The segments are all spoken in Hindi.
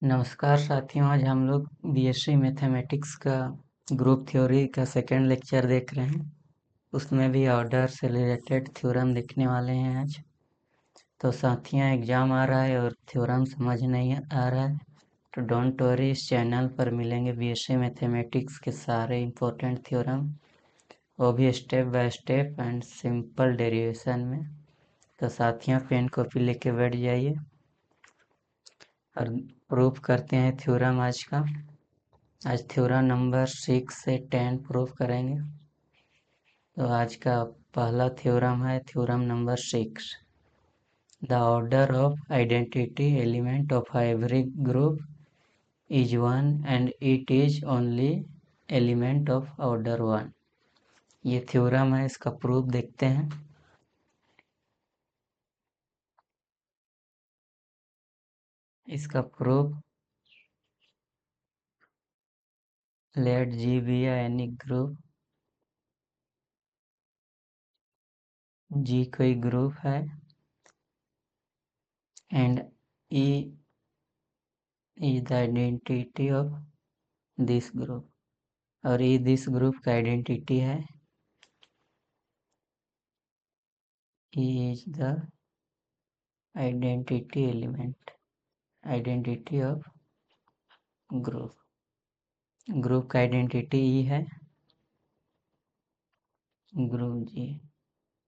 नमस्कार साथियों, आज हम लोग बीएससी मैथमेटिक्स का ग्रुप थ्योरी का सेकेंड लेक्चर देख रहे हैं। उसमें भी ऑर्डर से रिलेटेड थ्योरम देखने वाले हैं आज। तो साथियों, एग्ज़ाम आ रहा है और थ्योरम समझ नहीं आ रहा है तो डोंट वरी, इस चैनल पर मिलेंगे बीएससी मैथमेटिक्स के सारे इम्पोर्टेंट थ्योरम, वो भी step by step and simple derivation में। तो साथियों, पेन कॉपी लेके बैठ जाइए और प्रूफ करते हैं थ्योरम आज का। आज थ्योरम नंबर 6 से 10 प्रूफ करेंगे। तो आज का पहला थ्योरम है theorem number 6। The order of identity element of every group is 1 and it is only element of order 1। ये थ्योरम है, इसका प्रूफ देखते हैं। इसका proof, let ji be any group, G कोई ग्रुप है and e is the identity of this group, और ई दिस ग्रुप का आइडेंटिटी है। E is the identity element, identity of group. Group का आइडेंटिटी ई है, ग्रुप जी।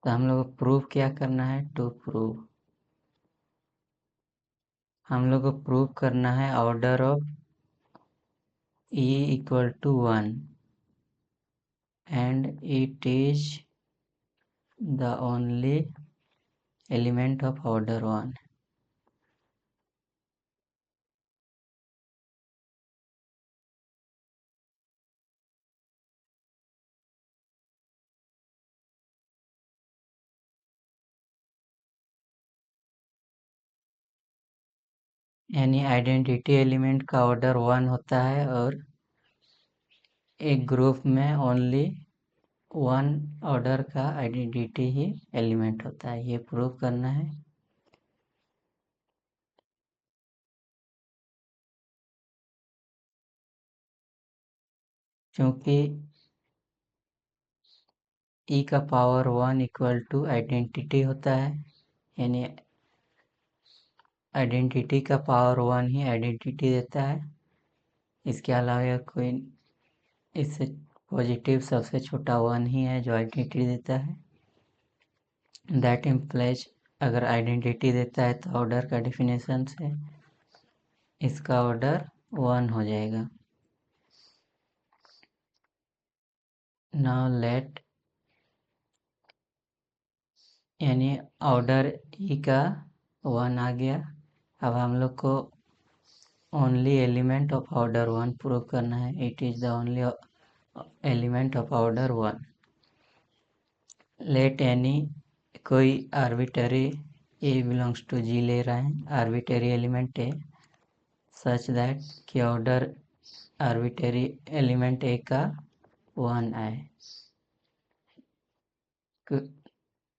तो हम लोग को प्रूव क्या करना है? टू प्रूव, हम लोग को प्रूव करना है order of e equal to 1 and it is the only element of order 1। यानी आइडेंटिटी एलिमेंट का ऑर्डर 1 होता है और एक ग्रुप में ओनली 1 ऑर्डर का आइडेंटिटी ही एलिमेंट होता है। ये प्रूव करना है। क्योंकि ई का पावर 1 इक्वल टू आइडेंटिटी होता है, यानी आइडेंटिटी का पावर 1 ही आइडेंटिटी देता है। इसके अलावा कोई, इससे पॉजिटिव सबसे छोटा 1 ही है जो आइडेंटिटी देता है। दैट इम्प्लाइज, अगर आइडेंटिटी देता है तो ऑर्डर का डिफिनेशन से इसका ऑर्डर 1 हो जाएगा। नाउ लेट, यानी ऑर्डर ई का 1 आ गया। अब हम लोग को only element of order 1 prove करना है। It is the only element of order 1। Let any, कोई आर्बिटरी ए बिलोंग्स टू जी ले रहे हैं, arbitrary element A, such that कि ऑर्डर आर्बिटरी एलिमेंट ए का 1 आए।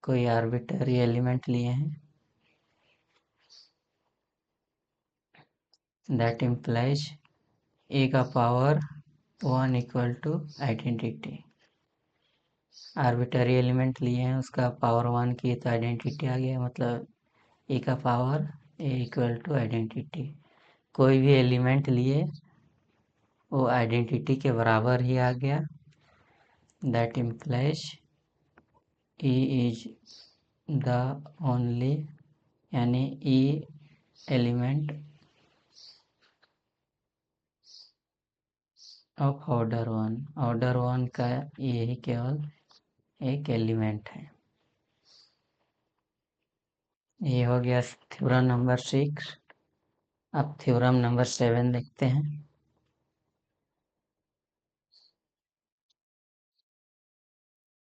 कोई आर्बिटरी एलिमेंट लिए हैं, दैट इम्प्लाइज ए का power 1 equal to identity. Arbitrary element लिए हैं, उसका पावर 1 किए तो आइडेंटिटी आ गया, मतलब ए का power a equal to identity. कोई भी एलिमेंट लिए वो आइडेंटिटी के बराबर ही आ गया। That implies E is the only, यानी ई एलिमेंट ऑफ ऑर्डर 1। ऑर्डर 1 का यही केवल एक एलिमेंट है। ये हो गया थ्योरम नंबर 6। अब थ्योरम नंबर 7 देखते हैं।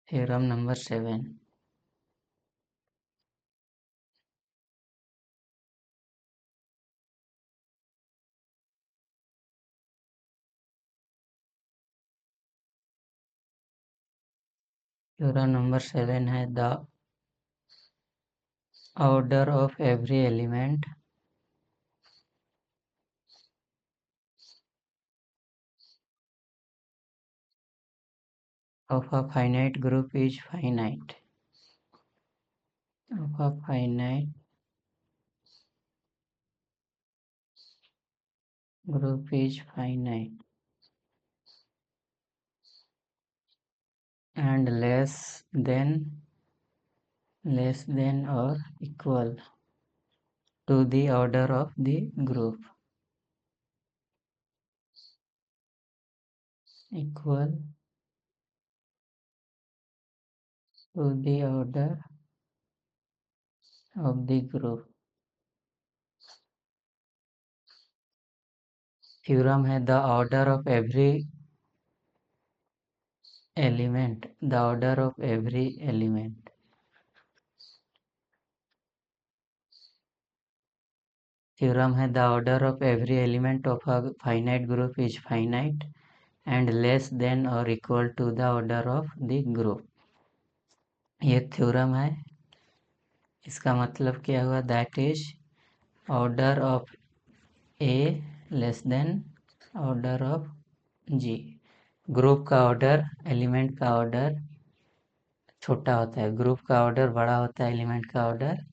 थ्योरम नंबर 7, थ्योरम नंबर 7 है the order of every element of a finite group is finite. Of a finite group is finite and less than or equal to the order of the group. Equal to the order of the group. Theorem है the order of every element. The order of every element. Theorem है the order of every element of a finite group is finite and less than or equal to the order of the group. ये थ्योरम है, इसका मतलब क्या हुआ? That is order of a less than order of g. Group का ऑर्डर एलिमेंट का ऑर्डर छोटा होता है, ग्रुप का ऑर्डर बड़ा होता है, एलिमेंट का ऑर्डर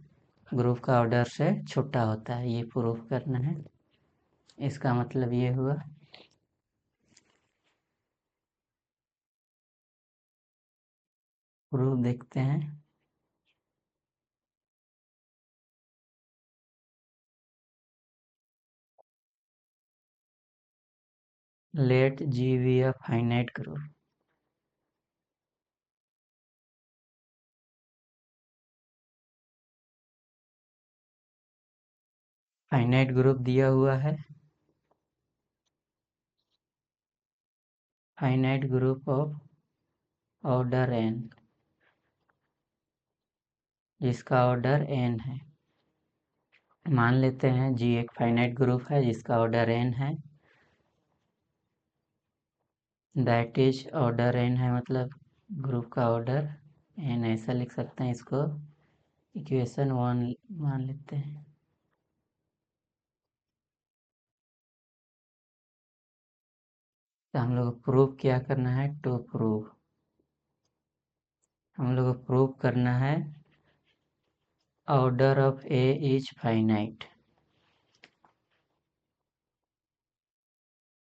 ग्रुप का ऑर्डर से छोटा होता है. ये प्रूफ करना है. इसका मतलब ये हुआ. प्रूफ देखते हैं. Let ji be a finite group. Finite group दिया हुआ है. Finite group of order n, जिसका ऑर्डर n है. मान लेते हैं जी एक फाइनाइट ग्रुप है जिसका ऑर्डर n है. दैट इज ऑर्डर n है, मतलब ग्रुप का ऑर्डर n. ऐसा लिख सकते हैं इसको. इक्वेशन 1 मान लेते हैं. तो हम लोग को प्रूव क्या करना है? टू प्रूव, हम लोग को प्रूव करना है order of a is finite.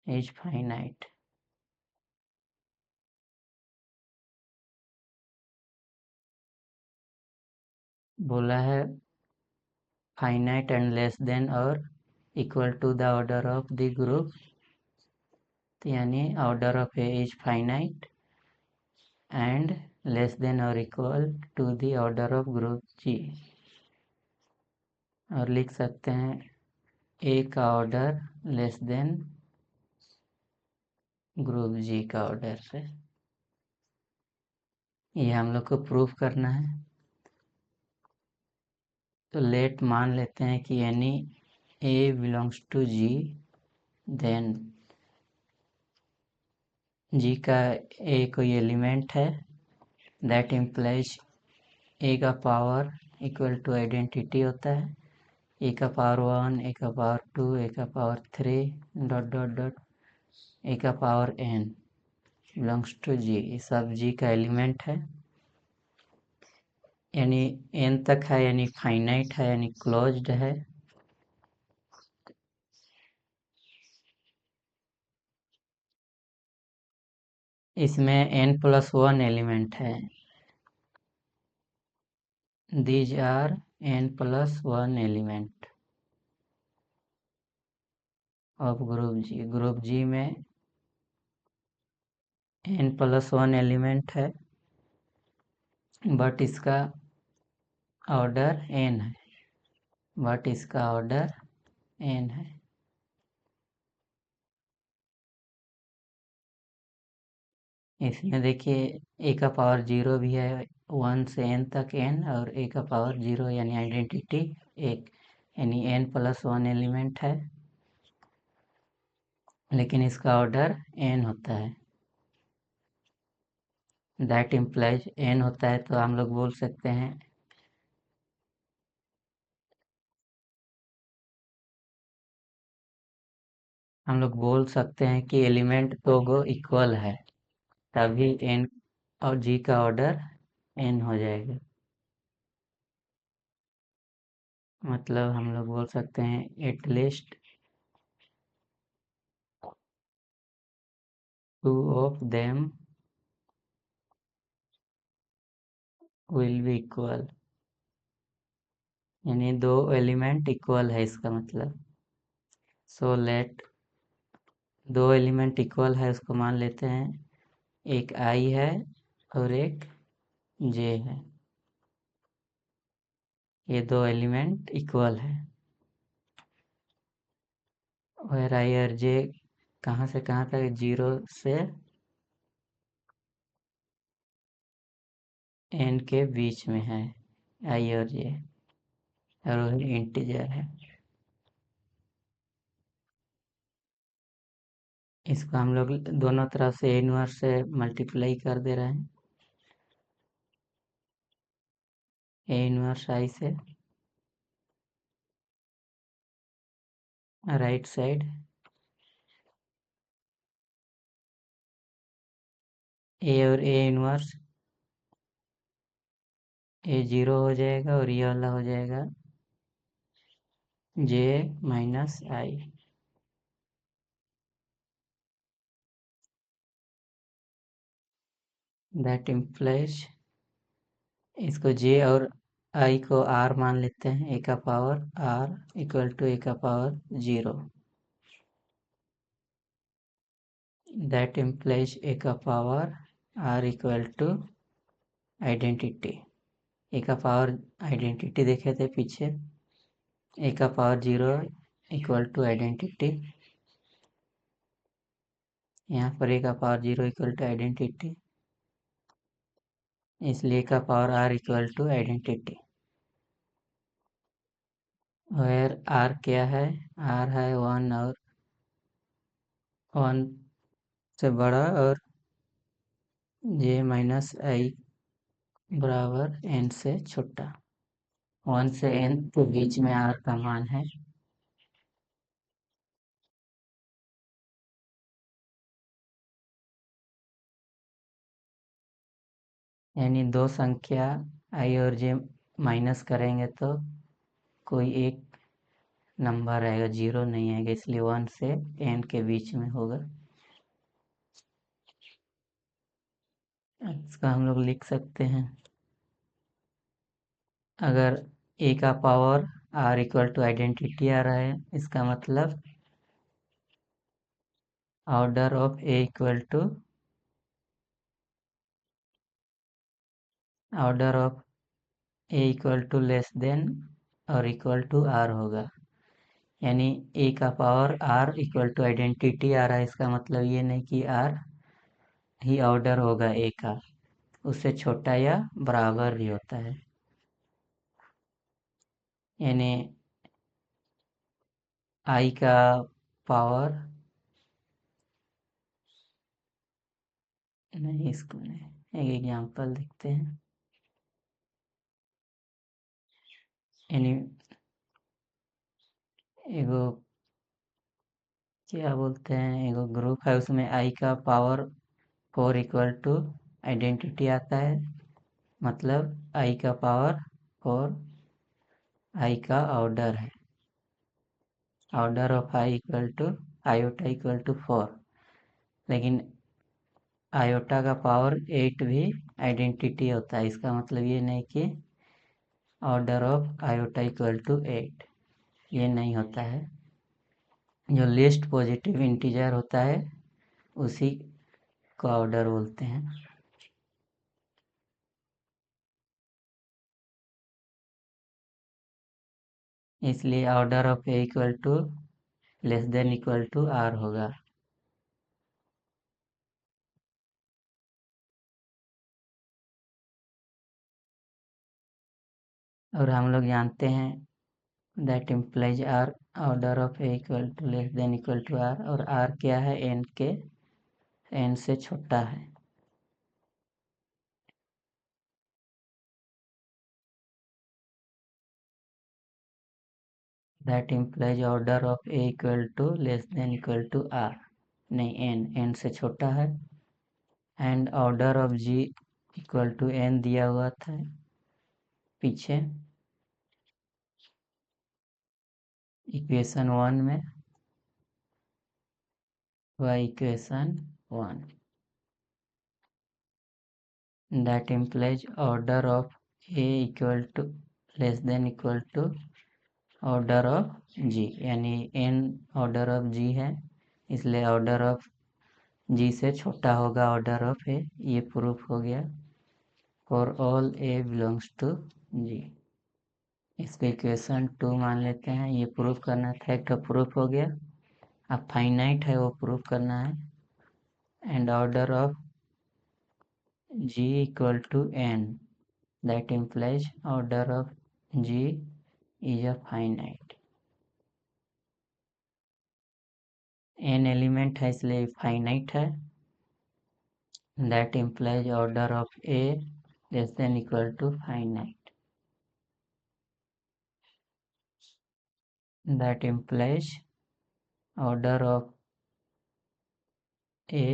Is finite. बोला है फाइनाइट एंड लेस देन और equal to the order of the group. तो यानी order of a is finite and less than और equal to the order of group G. और लिख सकते हैं ए का order less than group G का ऑर्डर से. ये हम लोग को प्रूफ करना है. तो लेट मान लेते हैं कि यानी ए बिलोंग्स टू जी, देन जी का ए कोई एलिमेंट है. दैट इम्प्लाइज ए का पावर इक्वल टू आइडेंटिटी होता है. ए का पावर 1, ए का पावर 2, ए का power 3 dot dot dot A का power n belongs to G. ये सब जी का एलिमेंट है, यानी n तक है, यानी फाइनाइट है, यानी क्लोज्ड है. इसमें n+1 एलिमेंट है. These are n+1 element of group G. Group G में n+1 एलिमेंट है, बट इसका ऑर्डर n है. बट इसका ऑर्डर n है. इसमें देखिए ए का पावर 0 भी है, 1 से n तक n, और ए का पावर 0 यानी आइडेंटिटी एक, यानी n+1 एलिमेंट है, लेकिन इसका ऑर्डर n होता है. दैट इम्प्लाइज n होता है, तो हम लोग बोल सकते हैं कि एलिमेंट दो गो इक्वल है, तभी n और जी का ऑर्डर n हो जाएगा। मतलब हम लोग बोल सकते हैं at least 2 of them will be equal, यानी 2 एलिमेंट इक्वल है इसका मतलब। सो लेट 2 एलिमेंट इक्वल है उसको मान लेते हैं, एक i है और एक j है। ये 2 एलिमेंट इक्वल है। और i और j कहाँ से कहाँ तक, 0 से n के बीच में है i और j, और वो इंटीजर है। इसको हम लोग दोनों तरफ से इनवर्स से मल्टीप्लाई कर दे रहे हैं, ए इनवर्स i से राइट साइड, ए और ए इनवर्स, ए 0 हो जाएगा और ये वाला हो जाएगा j minus i। That implies, इसको j और i को r मान लेते हैं, a का power r equal to a का पावर 0। दैट इम्प्लाइज a का power r equal to identity. a का पावर आइडेंटिटी देखे थे पीछे, a का पावर 0 इक्वल टू आइडेंटिटी, यहाँ पर a का पावर 0 इक्वल टू आइडेंटिटी, इसलिए a का power r equal to identity. Where r क्या है, r है 1 और 1 से बड़ा, और j माइनस i बराबर n से छोटा। 1 से n के बीच में r का मान है। यानी दो संख्या i और j माइनस करेंगे तो कोई एक नंबर आएगा, 0 नहीं आएगा, इसलिए 1 से n के बीच में होगा। इसका हम लोग लिख सकते हैं, अगर a का power r equal to identity आ रहा है, इसका मतलब order of a equal to order of a equal to less than और इक्वल टू r होगा। यानी a का power r equal to identity आ रहा है, इसका मतलब ये नहीं कि r ही ऑर्डर होगा a का, उससे छोटा या बराबर भी होता है। यानी i का पावर, नहीं इसको नहीं, एक एग्जांपल देखते हैं। यानी एगो क्या बोलते हैं, एगो ग्रुप है, उसमें i का पावर 4 इक्वल टू आइडेंटिटी आता है, मतलब i का पावर 4 i का ऑर्डर है, order of i equal to iota equal to 4। लेकिन आयोटा का पावर 8 भी आइडेंटिटी होता है, इसका मतलब ये नहीं कि order of iota equal to 8, ये नहीं होता है। जो लिस्ट पॉजिटिव इंटीजर होता है उसी को ऑर्डर बोलते हैं। इसलिए order of a equal to less than equal to r होगा। और हम लोग जानते हैं that implies r order of a equal to less than equal to r, और आर क्या है, एन के एन से छोटा है। That implies order of a equal to less than equal to r, नहीं एन से छोटा है। And order of g equal to n दिया हुआ था पीछे इक्वेशन 1 में, वह equation 1 that implies order of a equal to less than equal to order of g, यानी n order of g है, इसलिए order of g से छोटा होगा order of a, ये प्रूफ हो गया for all a belongs to g। इसको इक्वेशन 2 मान लेते हैं, ये प्रूफ करना था, एक तो प्रूफ हो गया। अब फाइनाइट है वो प्रूफ करना है, and order of g equal to n, that implies order of g is a finite। n element है इसलिए फाइनाइट है, that implies order of a less than equal to finite, that implies order of a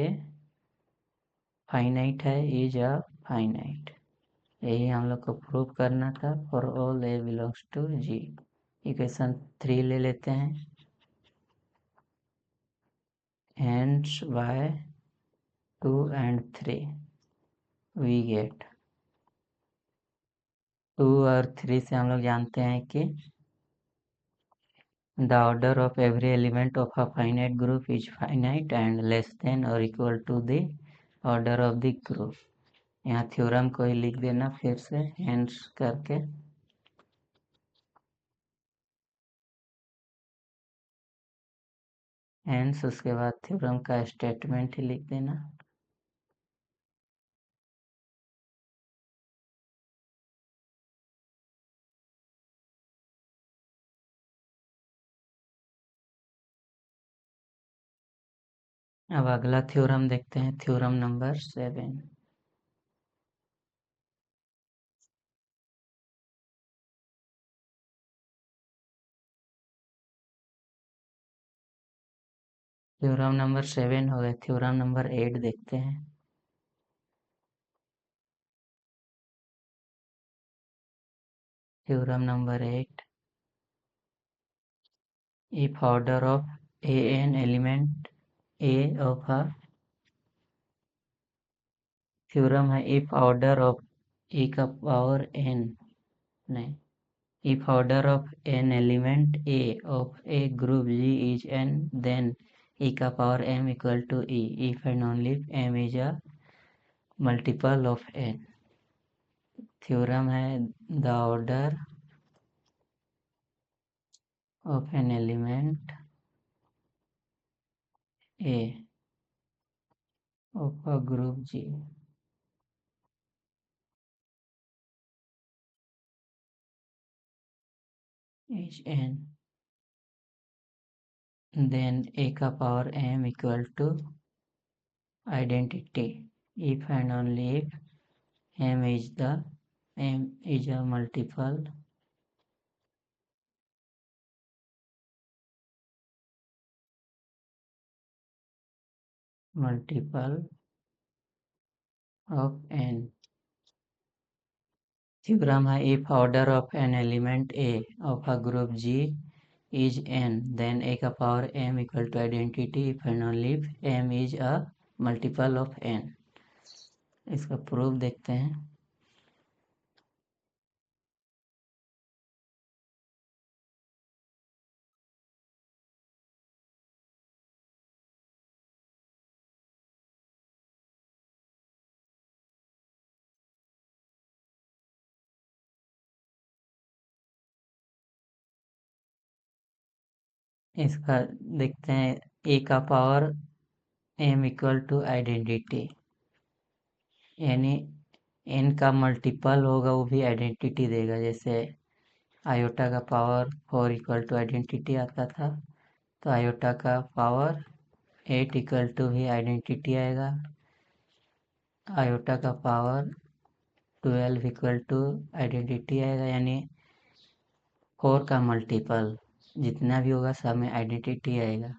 finite है is a finite। यही हम लोग को प्रूव करना था for all a belongs to g. Equation 3 ले लेते हैं, hence by 2 and 3 we get 2 और 3 से हम लोग जानते हैं कि the order of every element of a finite group is finite and less than or equal to the order of the group। यहाँ थ्योरम को ही लिख देना फिर से hence करके, hence उसके बाद थ्योरम का स्टेटमेंट ही लिख देना। अब अगला थ्योरम देखते हैं, थ्योरम नंबर 7। थ्योरम नंबर 7 हो गया, थ्योरम नंबर 8 देखते हैं। Theorem number 8, if order of an element a of a, theorem है if order of e का पावर n, नहीं, if order of an element a of a group G is n, then e का power m equal to e, if and only if m is a multiple of n। Theorem है the order of an element a of a group G is n, then a का power m equal to identity if and only if m is a multiple of n। Theorem है if order of an element a of a group G is n, then a का power m equal to identity if and only if m is a multiple of n। इसका प्रूफ देखते हैं। इसका देखते हैं, a का power m equal to identity, यानी n का मल्टीपल होगा वो भी आइडेंटिटी देगा। जैसे आयोटा का पावर 4 इक्वल टू आइडेंटिटी आता था, तो आयोटा का पावर 8 इक्वल टू भी आइडेंटिटी आएगा। आयोटा का पावर 12 इक्वल टू आइडेंटिटी आएगा, यानी 4 का मल्टीपल जितना भी होगा सब में आइडेंटिटी आएगा।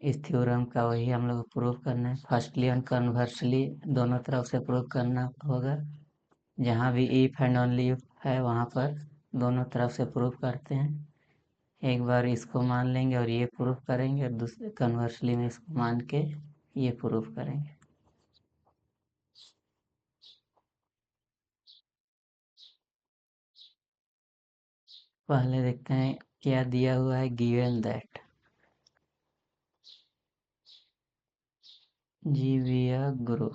इस थ्योरम का वही हम लोग प्रूव करना है। फर्स्टली और कन्वर्सली दोनों तरफ से प्रूव करना होगा। जहाँ भी इफ एंड ओनली इफ है वहाँ पर दोनों तरफ से प्रूव करते हैं। एक बार इसको मान लेंगे और ये प्रूफ करेंगे, और दूसरे कन्वर्सली में इसको मान के ये प्रूफ करेंगे। पहले देखते हैं क्या दिया हुआ है। Given that G be a group,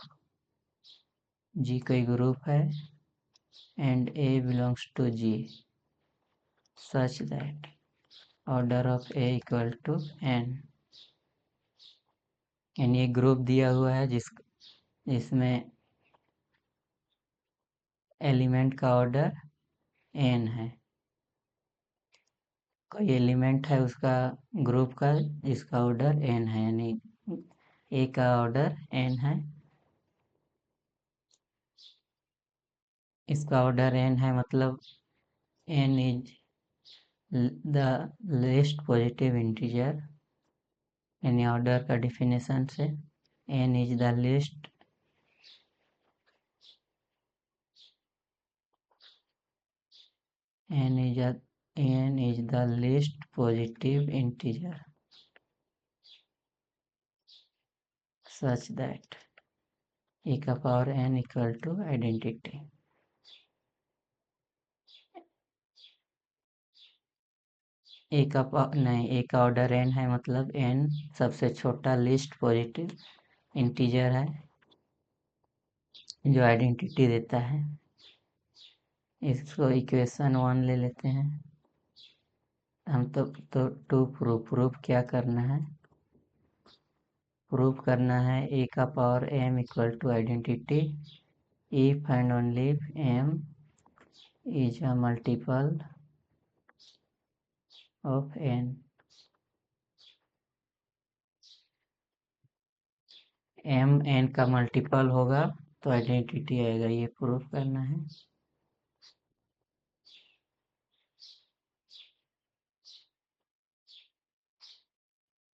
G कोई ग्रुप है and a belongs to G such that order of a equal to n. यानी ये ग्रुप दिया हुआ है जिसमें एलिमेंट का ऑर्डर एन है। कोई एलिमेंट है उसका ग्रुप का जिसका ऑर्डर एन है, यानी ए का ऑर्डर एन है। इसका ऑर्डर एन है मतलब n is the least positive integer. यानी ऑर्डर का डिफिनेशन से n is the least n is the least positive integer such that e का power n equal to identity. A का ऑर्डर n है मतलब n सबसे छोटा लिस्ट पॉजिटिव इंटीजर है जो आइडेंटिटी देता है। इसको इक्वेशन 1 ले लेते हैं हम। तो टू प्रूफ क्या करना है? प्रूफ करना है ए का power m equal to identity if and only if m is a multiple of n। m n का मल्टीपल होगा तो आइडेंटिटी आएगा, ये प्रूफ करना है।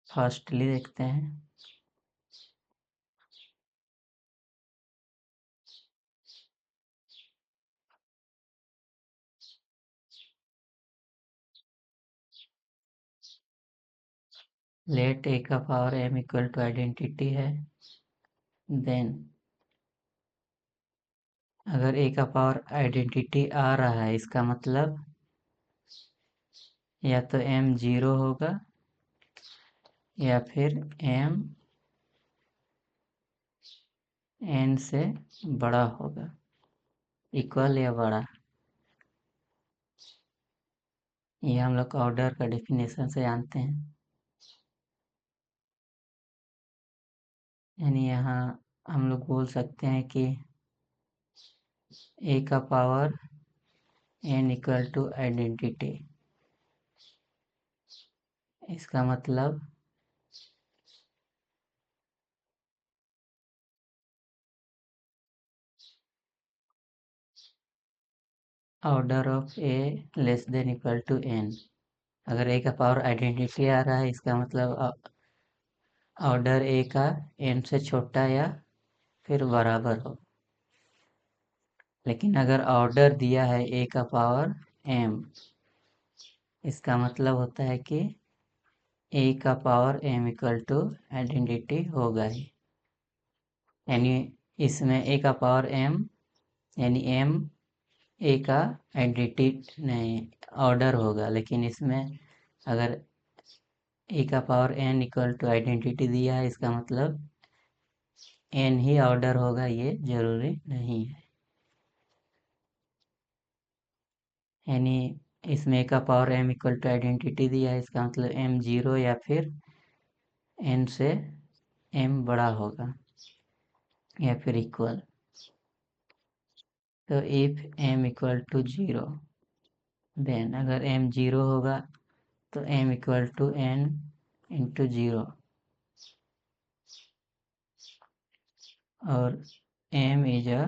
फर्स्टली देखते हैं। लेट ए का power m equal to identity है। देन अगर ए का पावर आइडेंटिटी आ रहा है इसका मतलब या तो m 0 होगा या फिर m n से बड़ा होगा, इक्वल या बड़ा। ये हम लोग ऑर्डर का डेफिनेशन से जानते हैं। यानी यहाँ हम लोग बोल सकते हैं कि ए का power n equal to identity. इसका मतलब order of a less than equal to n। अगर ए का पावर आइडेंटिटी आ रहा है इसका मतलब ऑर्डर ए का n से छोटा या फिर बराबर हो। लेकिन अगर ऑर्डर दिया है ए का पावर m, इसका मतलब होता है कि ए का power m equal to identity होगा ही। यानी इसमें ए का पावर m यानी m ए का आइडेंटिटी नहीं ऑर्डर होगा, लेकिन इसमें अगर ए का power n equal to identity दिया है इसका मतलब n ही ऑर्डर होगा, ये जरूरी नहीं है। यानी इसमें ए का power m equal to identity दिया है इसका मतलब m 0 या फिर n से m बड़ा होगा या फिर इक्वल। तो if m equal to 0 then अगर m 0 होगा तो m equal to n into 0 और m is a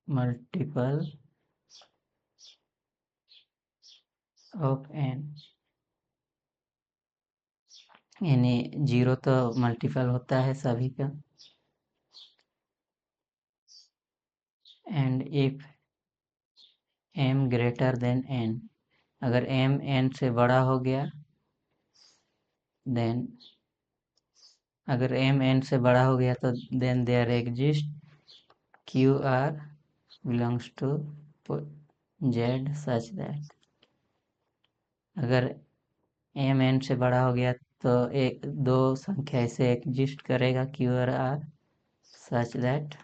multiple of n। यानी 0 तो मल्टीपल होता है सभी का। And if m greater than n, अगर m n से बड़ा हो गया, देन अगर m n से बड़ा हो गया तो then there exist q r belongs to z such that, अगर m n से बड़ा हो गया तो एक दो संख्या ऐसे एग्जिस्ट करेगा q और r such that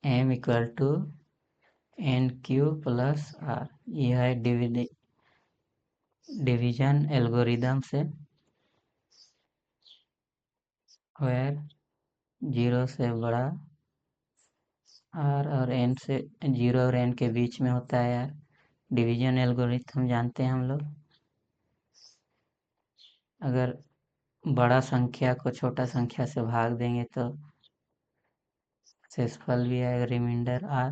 m equal to n q plus r. यह है डिवीजन एल्गोरिदम से, वेयर 0 से बड़ा आर और एन से 0 और एन के बीच में होता है यार। डिवीजन एल्गोरिथम जानते हैं हम लोग। अगर बड़ा संख्या को छोटा संख्या से भाग देंगे तो शेषफल भी आएगा रिमाइंडर आर।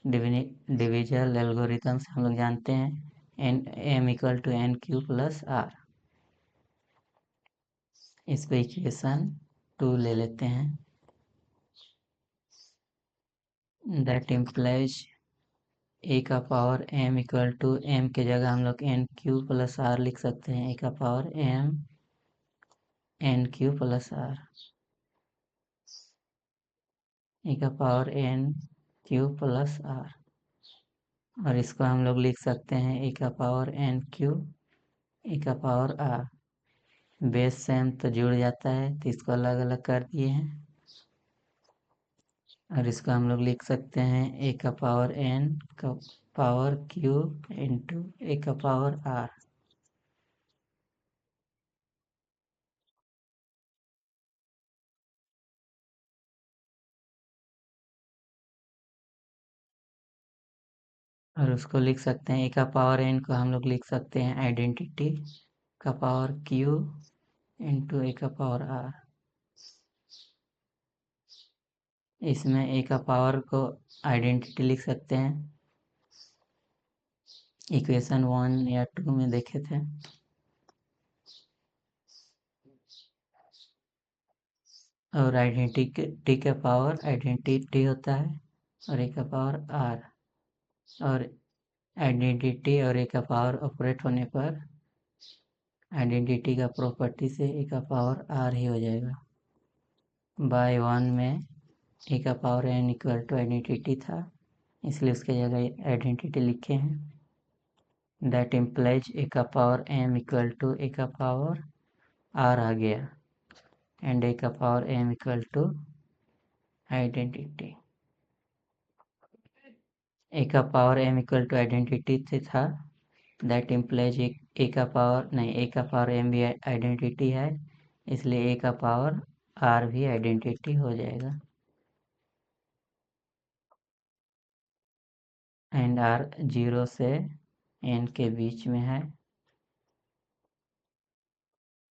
डिविजन एल्गोरिथम से हम लोग जानते हैं n m equal to n q plus r. इसको इक्वेशन 2 ले लेते हैं। दैट इम्प्लाइज ए का power m equal to m के जगह हम लोग एन क्यू प्लस आर लिख सकते हैं। ए का power m n q plus r, a का power n q plus r, और इसको हम लोग लिख सकते हैं ए का पावर एन क्यू ए का पावर आर। बेस सेम तो जुड़ जाता है तो इसको अलग अलग कर दिए हैं, और इसको हम लोग लिख सकते हैं ए का पावर एन का पावर क्यू इंटू ए का पावर आर। और उसको लिख सकते हैं ए का पावर एन को हम लोग लिख सकते हैं आइडेंटिटी का पावर क्यू इंटू ए का पावर आर। इसमें ए का पावर को आइडेंटिटी लिख सकते हैं, इक्वेशन 1 या 2 में देखे थे। और आइडेंटिटी का पावर आइडेंटिटी होता है और ए का पावर आर, और आइडेंटिटी और ए का पावर ऑपरेट होने पर आइडेंटिटी का प्रॉपर्टी से ए का पावर आर ही हो जाएगा। बाय 1 में ए का power n equal to identity था, इसलिए उसके जगह आइडेंटिटी लिखे हैं। दैट इम्प्लाइज ए का power m equal to a का पावर आर आ गया, एंड ए का power m equal to identity. A का power m equal to identity से था, दैट इम्प्लाइज ए का पावर नहीं, ए का पावर एम भी आइडेंटिटी है, इसलिए ए का पावर आर भी आइडेंटिटी हो जाएगा। एंड आर 0 से एन के बीच में है।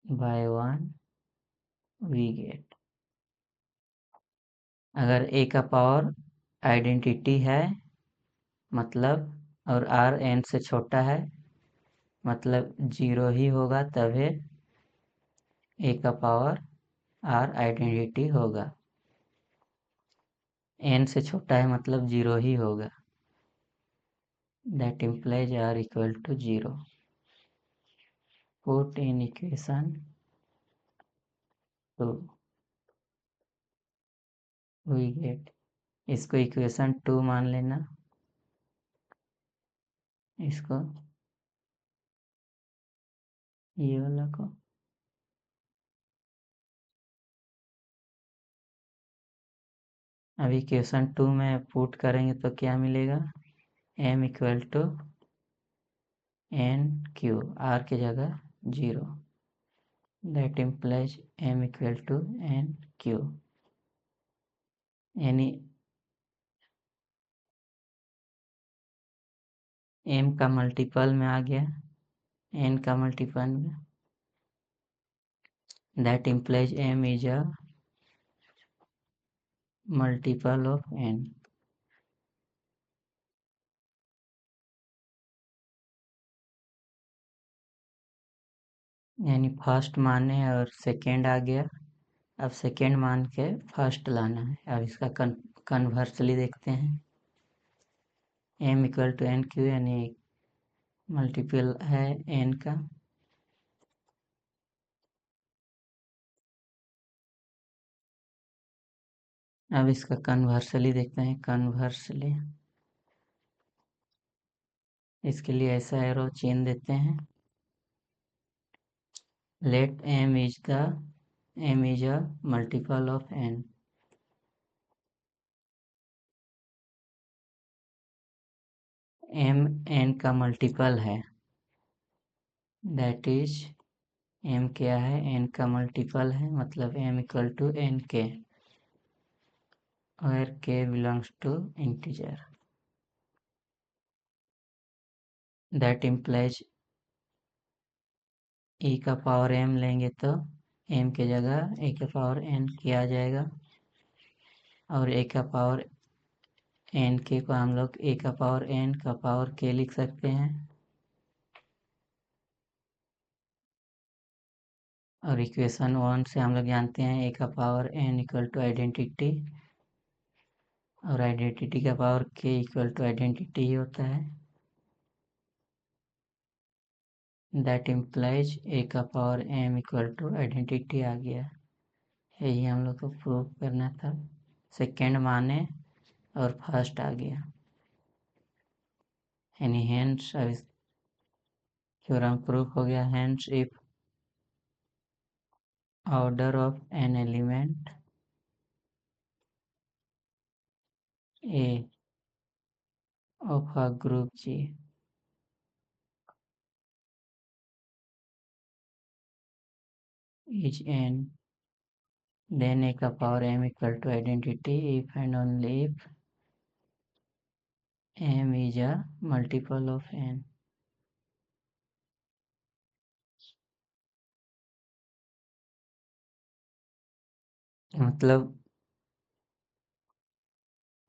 बाय 1 वी गेट, अगर ए का पावर आइडेंटिटी है मतलब, और आर एन से छोटा है मतलब 0 ही होगा, तभी ए का पावर आर आइडेंटिटी होगा। एन से छोटा है मतलब 0 ही होगा। That implies r equal to 0। Put in equation 2 we get, इसको इक्वेशन 2 मान लेना। इसको ये वाला को अभी इक्वेशन 2 में पुट करेंगे तो क्या मिलेगा, m equal to n q, r की जगह 0। That implies m equal to n q, यानी m का मल्टीपल में आ गया n का मल्टीपल में। That implies m is a multiple of n। यानी फर्स्ट माने और सेकेंड आ गया। अब सेकेंड मान के फर्स्ट लाना है। अब इसका कन्वर्सली देखते हैं। m equal to n q यानी मल्टीपल है n का। अब इसका कन्वर्सली देखते हैं। कन्वर्सली इसके लिए ऐसा एरो चेन देते हैं। Let m is a multiple of n। m n का मल्टीपल है। दैट इज m क्या है? n का मल्टीपल है, मतलब m equal to n k, where k belongs to integer। That implies e का पावर m लेंगे तो m की जगह a का पावर n किया जाएगा, और a का पावर n k को हम लोग a का पावर n का पावर k लिख सकते हैं। और इक्वेशन 1 से हम लोग जानते हैं a का power n equal to identity, और आइडेंटिटी का power k equal to identity ही होता है। दैट इम्प्लाइज a का power m equal to identity आ गया। यही हम लोग को प्रूव करना था। सेकेंड माने और फर्स्ट आ गया, यानी हेंस थ्योरम प्रूफ हो गया। Hence if order of an element a of a group G is n, then a का power m equal to identity if and only if m is a multiple of n। मतलब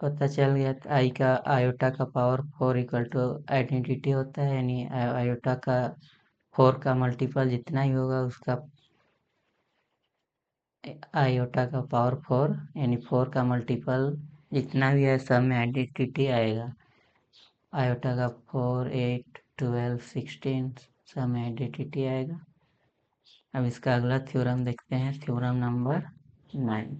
पता चल गया आई का आयोटा का पावर 4 इक्वल टू आइडेंटिटी होता है, यानी आयोटा का 4 का मल्टीपल जितना ही होगा उसका आयोटा का पावर 4, यानी 4 का मल्टीपल जितना भी है सब में आइडेंटिटी आएगा। आयोटा का 4, 8, 12, 16 सब में आइडेंटिटी आएगा। अब इसका अगला थ्योरम देखते हैं। Theorem number 9।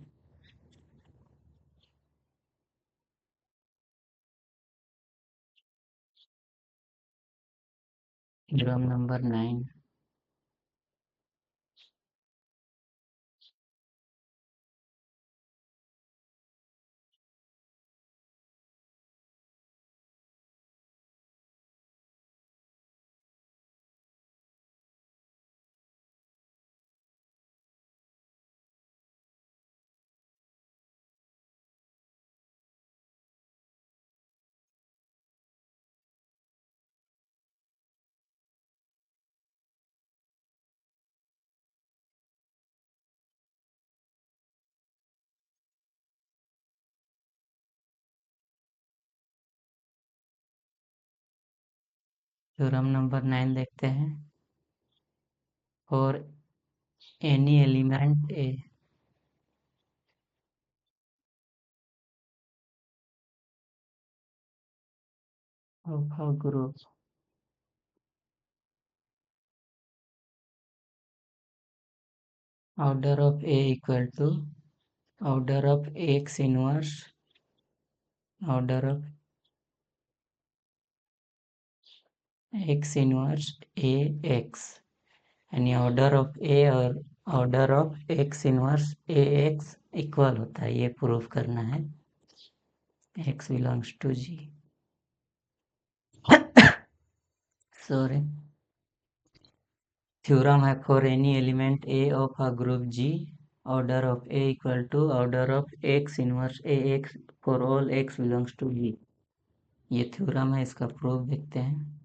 Theorem number 9। Theorem number 9 देखते हैं। For any element a of a group order of a equal to order of x inverse order of x inverse a x, यानी ऑर्डर ऑफ ए और order of x inverse a x equal होता है, ये प्रूफ करना है। X belongs to G. Sorry. Theorem है for any element a of a group ji order of a equal to order of x inverse a x for all x belongs to G. ये थ्योरम है, इसका प्रूफ देखते हैं।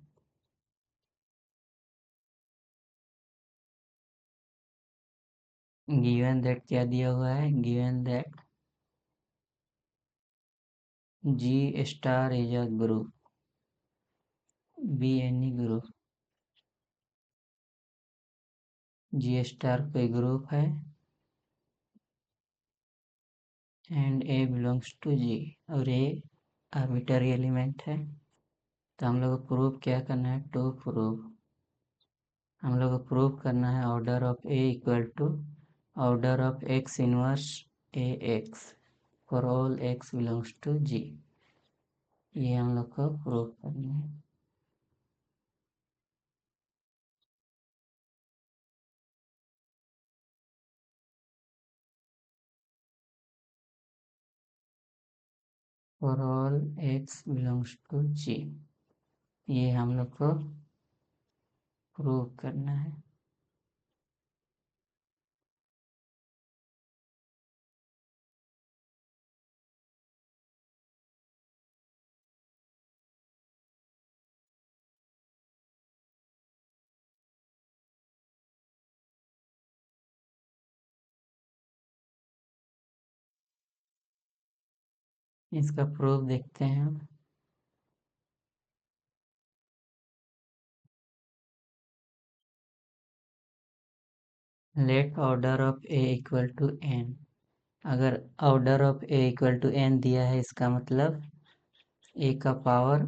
गिवन दैट क्या दिया हुआ है? Given that g star is a group, be any group g star कोई ग्रुप है and a belongs to g, और ए आर्बिटरी एलिमेंट है। तो हम लोग को प्रूव क्या करना है, टू प्रूव, हम लोग को प्रूव करना है order of a equal to order of x inverse a x for all x belongs to G. ये हम लोग को प्रूव करना है। For all x belongs to G, ये हम लोग को प्रूव करना है। इसका प्रूफ देखते हैं हम। Let order of a equal to n, अगर order of a equal to n दिया है, इसका मतलब ए का power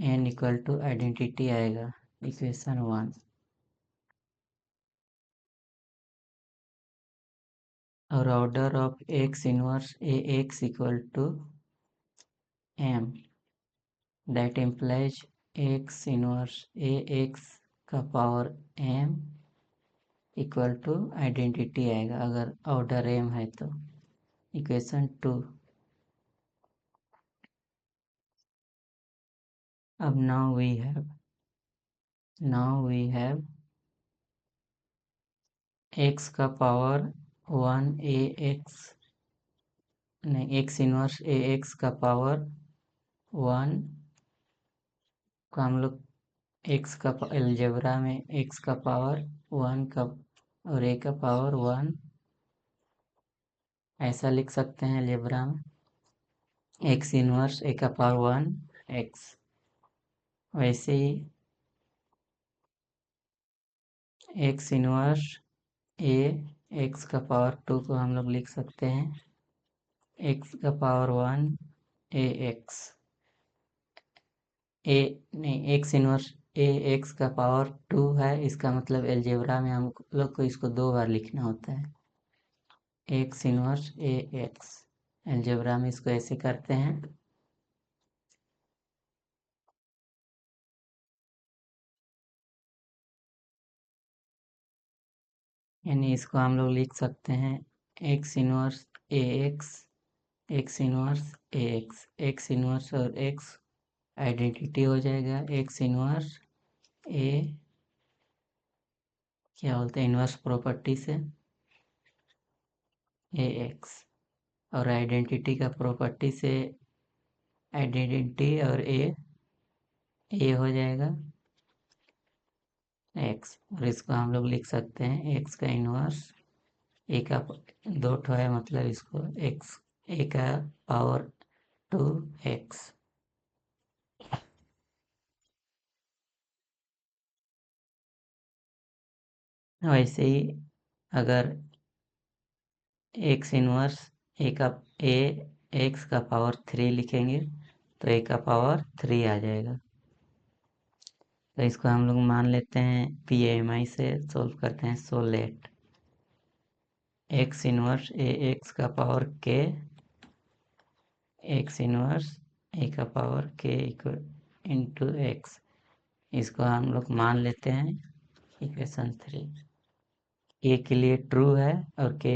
n equal to identity आएगा, इक्वेशन 1। और order of x inverse a x equal to m, that implies x inverse a x का power m equal to identity आएगा, अगर ऑर्डर एम है तो। इक्वेशन 2। अब नाउ वी हैव एक्स का पावर 1 ए एक्स, नहीं, एक्स इनवर्स ए एक्स का पावर 1 का हम लोग एक्स का अलजेब्रा में एक्स का पावर 1 का और ए का पावर 1 ऐसा लिख सकते हैं अलजेब्रा में, एक्स इनवर्स ए का पावर 1 एक्स। वैसे ही एक्स इनवर्स ए एक्स का पावर 2 को हम लोग लिख सकते हैं एक्स का पावर 1 ए एक्स, ए नहीं, एक्स इनवर्स ए एक्स का पावर 2 है, इसका मतलब अलजेब्रा में हम लोग को इसको 2 बार लिखना होता है, x inverse a x. Algebra में इसको ऐसे करते हैं। यानी इसको हम लोग लिख सकते हैं x inverse a x, x inverse a x, x inverse और एक्स आइडेंटिटी हो जाएगा, एक्स इनवर्स ए, क्या बोलते हैं, इनवर्स प्रॉपर्टी से ए एक्स, और आइडेंटिटी का प्रॉपर्टी से आइडेंटिटी और ए हो जाएगा एक्स, और इसको हम लोग लिख सकते हैं एक्स का इनवर्स ए का 2 ठो है, मतलब इसको एक्स ए का पावर 2 एक्स। वैसे ही अगर एक्स इनवर्स ए का ए एक्स का पावर 3 लिखेंगे तो ए का पावर 3 आ जाएगा। तो इसको हम लोग मान लेते हैं PAMI से सोल्व करते हैं। So let x inverse a x का पावर के, एक्स इनवर्स ए का पावर के इक्वल इंटू एक्स, इसको हम लोग मान लेते हैं इक्वेशन 3। ए के लिए ट्रू है और के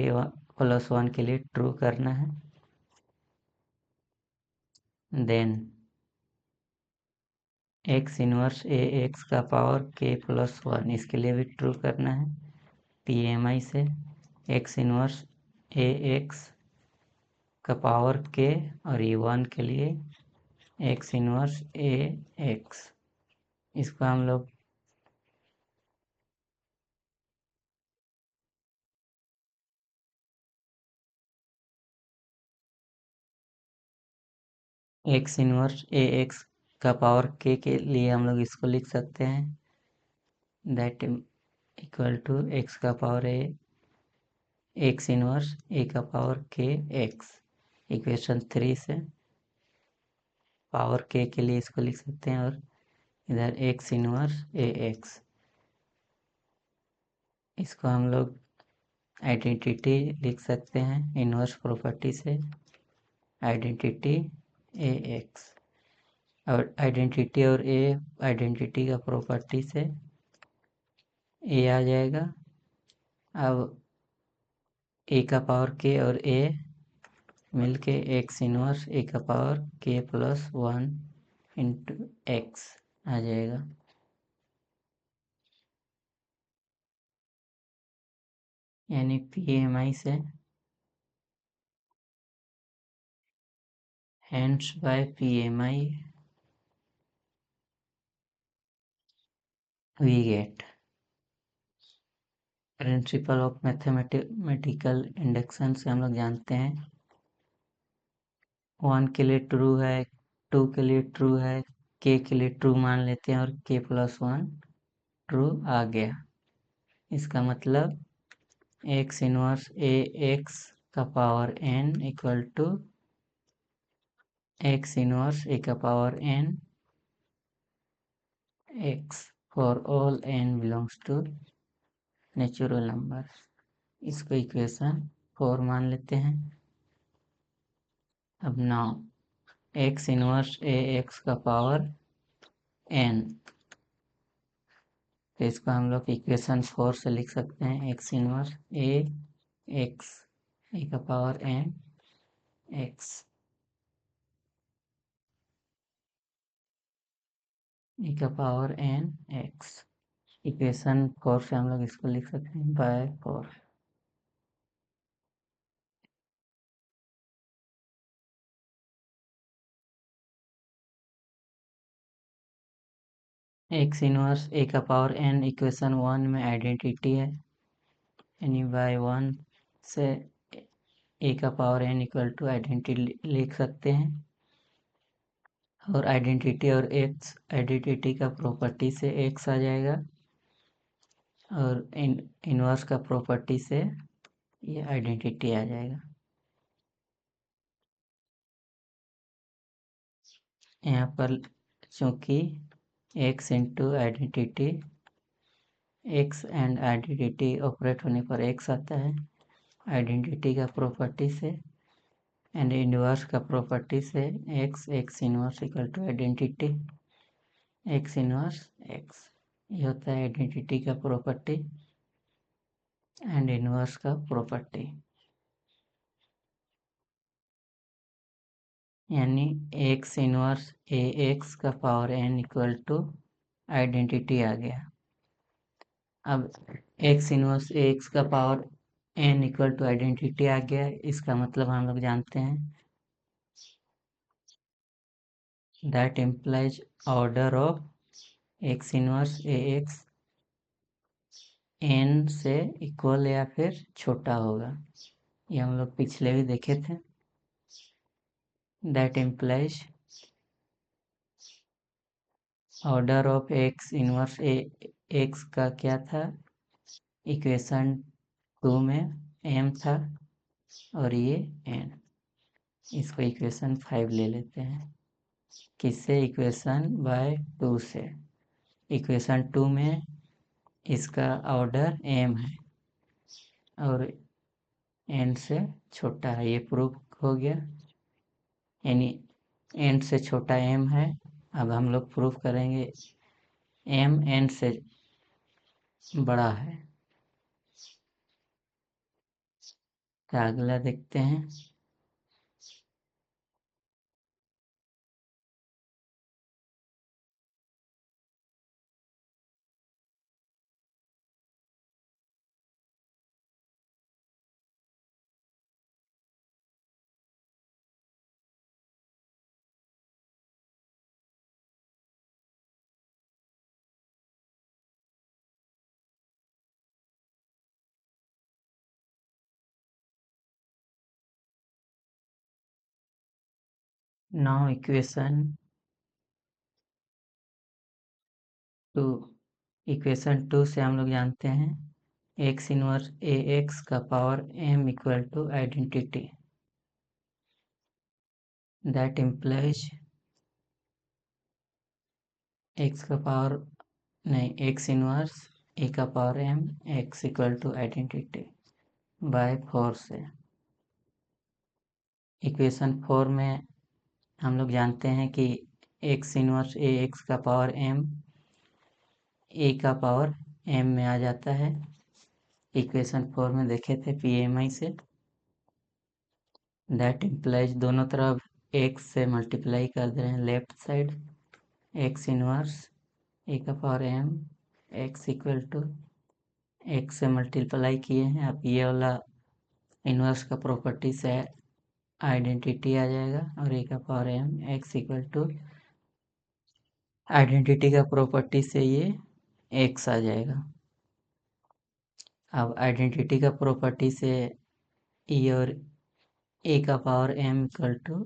+1 के लिए ट्रू करना है। Then x inverse a x का पावर k+1, इसके लिए भी ट्रू करना है PMI से। एक्स इनवर्स ए एक्स का पावर k और ये 1 के लिए एक्स इनवर्स ए एक्स, इसको हम लोग एक्स इनवर्स ए एक्स का पावर k के लिए हम लोग इसको लिख सकते हैं दैट इक्वल टू एक्स का power A x inverse a का पावर के एक्स। इक्वेशन 3 से पावर के लिए इसको लिख सकते हैं और इधर एक्स इनवर्स ए एक्स। इसको हम लोग आइडेंटिटी लिख सकते हैं इनवर्स प्रॉपर्टी से, आइडेंटिटी ए एक्स। और आइडेंटिटी और ए आइडेंटिटी का प्रॉपर्टी से ए आ जाएगा। अब ए का पावर के और ए मिलके एक्स इनवर्स ए का पावर के प्लस 1 इंटू एक्स आ जाएगा। यानी PMI से hence by PMI we get principle of mathematical induction से हम लोग जानते हैं 1 के लिए ट्रू है, 2 के लिए ट्रू है, के लिए ट्रू मान लेते हैं और के प्लस 1 ट्रू आ गया। इसका मतलब एक्स इनवर्स ए एक्स का power n equal to x inverse a का power n x for all n belongs to natural number. इसको इक्वेशन 4 मान लेते हैं। अब now x inverse a x का पावर n, तो इसको हम लोग इक्वेशन 4 से लिख सकते हैं एक्स इनवर्स ए एक्स ए का पावर n x ए का पावर n x। इक्वेशन 4 से हम लोग इसको लिख सकते हैं बाय 4। एक्स इनवर्स ए का पावर n इक्वेशन 1 में आइडेंटिटी है, यानी बाय 1 से ए का power n equal to identity लिख सकते हैं। और आइडेंटिटी और एक्स आइडेंटिटी का प्रॉपर्टी से एक्स आ जाएगा और इनवर्स का प्रॉपर्टी से ये आइडेंटिटी आ जाएगा। यहाँ पर चूंकि x into identity x and identity operate होने पर एक्स आता है, आइडेंटिटी का प्रॉपर्टी से एंड इनवर्स का प्रॉपर्टी से x inverse equal to identity x inverse x. ये होता है आइडेंटिटी का प्रॉपर्टी एंड इनवर्स का प्रॉपर्टी। यानी एक्स इनवर्स ए एक्स का power n equal to identity आ गया। अब एक्स इनवर्स ए एक्स का power n equal to identity आ गया। इसका मतलब हम लोग जानते हैं that implies order of x inverse a x n से इक्वल या फिर छोटा होगा। ये हम लोग पिछले भी देखे थे। That implies order of x inverse a x का क्या था, इक्वेशन 2 में m था और ये n। इसको इक्वेशन 5 ले लेते हैं। किससे? इक्वेशन बाय 2 से। इक्वेशन 2 में इसका ऑर्डर m है और n से छोटा है, ये प्रूफ हो गया। यानी n से छोटा m है। अब हम लोग प्रूफ करेंगे m n से बड़ा है। तो अगला देखते हैं। नाउ इक्वेशन 2 इक्वेशन 2 से हम लोग जानते हैं x इनवर्स ए एक्स का power m equal to identity, that implies x का पावर नहीं x इनवर्स ए का power m x equal to identity by 4 से। इक्वेशन 4 में हम लोग जानते हैं कि x इनवर्स ए एक्स का पावर m ए का पावर m में आ जाता है। इक्वेशन 4 में देखे थे PMI से, दैट इम्प्लाइज दोनों तरफ x से मल्टीप्लाई कर दे रहे हैं left side, x inverse a का power m x equal to x से मल्टीप्लाई किए हैं। अब ये वाला इनवर्स का प्रॉपर्टी से आइडेंटिटी आ जाएगा और ए का power m x equal to identity का प्रॉपर्टी से ये x आ जाएगा। अब आइडेंटिटी का प्रॉपर्टी से e और a का power m equal to